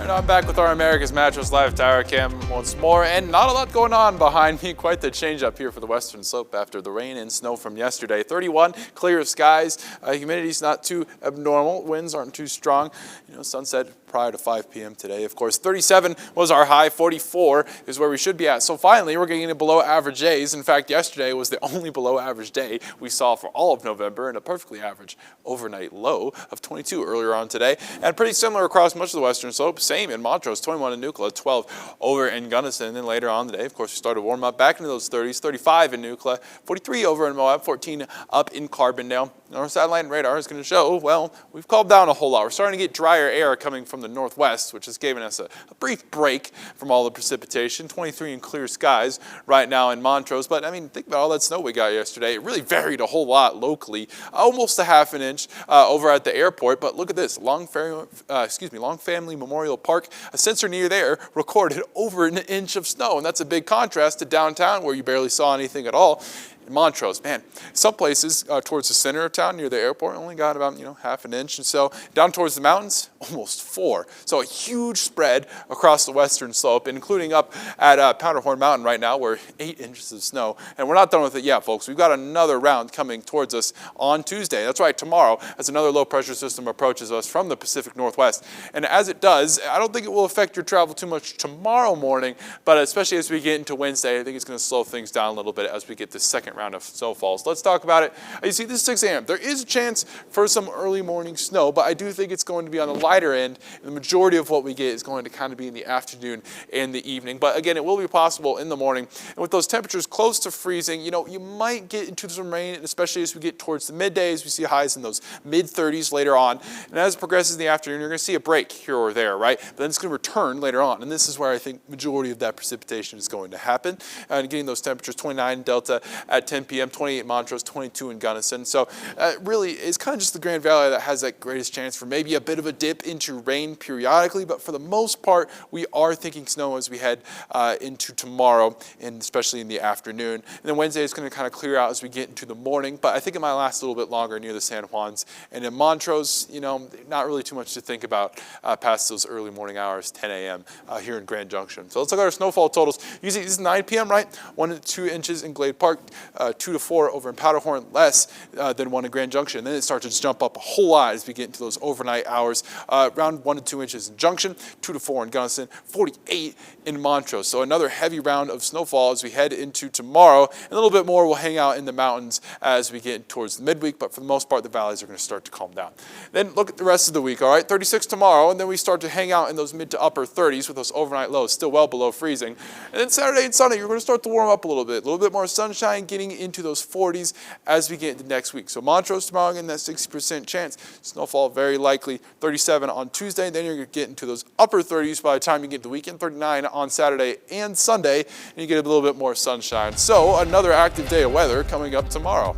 And I'm back with our America's Mattress Live Tower Cam once more, and not a lot going on behind me. Quite the change up here for the western slope after the rain and snow from yesterday. 31, clear skies, humidity's not too abnormal, winds aren't too strong. Sunset prior to 5 p.m. today. Of course, 37 was our high, 44 is where we should be at. So finally, we're getting into below average days. In fact, yesterday was the only below average day we saw for all of November, and a perfectly average overnight low of 22 earlier on today. And pretty similar across much of the western slope. Same in Montrose, 21 in Nucla, 12 over in Gunnison. And then later on today, of course, we started to warm up back into those 30s, 35 in Nucla, 43 over in Moab, 14 up in Carbondale. Our satellite and radar is going to show, well, we've calmed down a whole lot. We're starting to get drier air coming from the northwest, which has given us a brief break from all the precipitation. 23 in clear skies right now in Montrose. But, I mean, think about all that snow we got yesterday. It really varied a whole lot locally, almost a half an inch over at the airport. But look at this, Long Family Memorial Park, a sensor near there recorded over an inch of snow. And that's a big contrast to downtown where you barely saw anything at all. Montrose, man, some places towards the center of town near the airport only got about, half an inch. And so down towards the mountains, almost 4. So a huge spread across the western slope, including up at Powderhorn Mountain right now, where 8 inches of snow. And we're not done with it yet, folks. We've got another round coming towards us on Tuesday. That's right, tomorrow, as another low pressure system approaches us from the Pacific Northwest. And as it does, I don't think it will affect your travel too much tomorrow morning, but especially as we get into Wednesday, I think it's going to slow things down a little bit as we get the second round of snowfalls. Let's talk about it. You see, this is 6 a.m. There is a chance for some early morning snow, but I do think it's going to be on the lighter end. The majority of what we get is going to kind of be in the afternoon and the evening. But again, it will be possible in the morning. And with those temperatures close to freezing, you might get into some rain, especially as we get towards the middays. We see highs in those mid-30s later on. And as it progresses in the afternoon, you're going to see a break here or there, right? But then it's going to return later on. And this is where I think majority of that precipitation is going to happen. And getting those temperatures, 29 in Delta at 10 p.m., 28 in Montrose, 22 in Gunnison. So really, it's kind of just the Grand Valley that has that greatest chance for maybe a bit of a dip into rain periodically. But for the most part, we are thinking snow as we head into tomorrow, and especially in the afternoon. And then Wednesday is going to kind of clear out as we get into the morning. But I think it might last a little bit longer near the San Juans. And in Montrose, not really too much to think about past those early morning hours, 10 a.m. Here in Grand Junction. So let's look at our snowfall totals. You see, this is 9 p.m., right? 1 to 2 inches in Glade Park, 2 to 4 over in Powderhorn, less than 1 in Grand Junction. And then it starts to jump up a whole lot as we get into those overnight hours. Around 1 to 2 inches in Junction, 2 to 4 in Gunnison, 48 in Montrose. So another heavy round of snowfall as we head into tomorrow. And a little bit more will hang out in the mountains as we get towards the midweek. But for the most part, the valleys are going to start to calm down. Then look at the rest of the week, all right? 36 tomorrow, and then we start to hang out in those mid to upper 30s with those overnight lows still well below freezing. And then Saturday and Sunday, you're going to start to warm up a little bit more sunshine, getting into those 40s as we get into next week. So Montrose tomorrow, again, that 60% chance. Snowfall very likely, 37 on Tuesday. Then you're going to get into those upper 30s by the time you get the weekend, 39 on Saturday and Sunday, and you get a little bit more sunshine. So another active day of weather coming up tomorrow.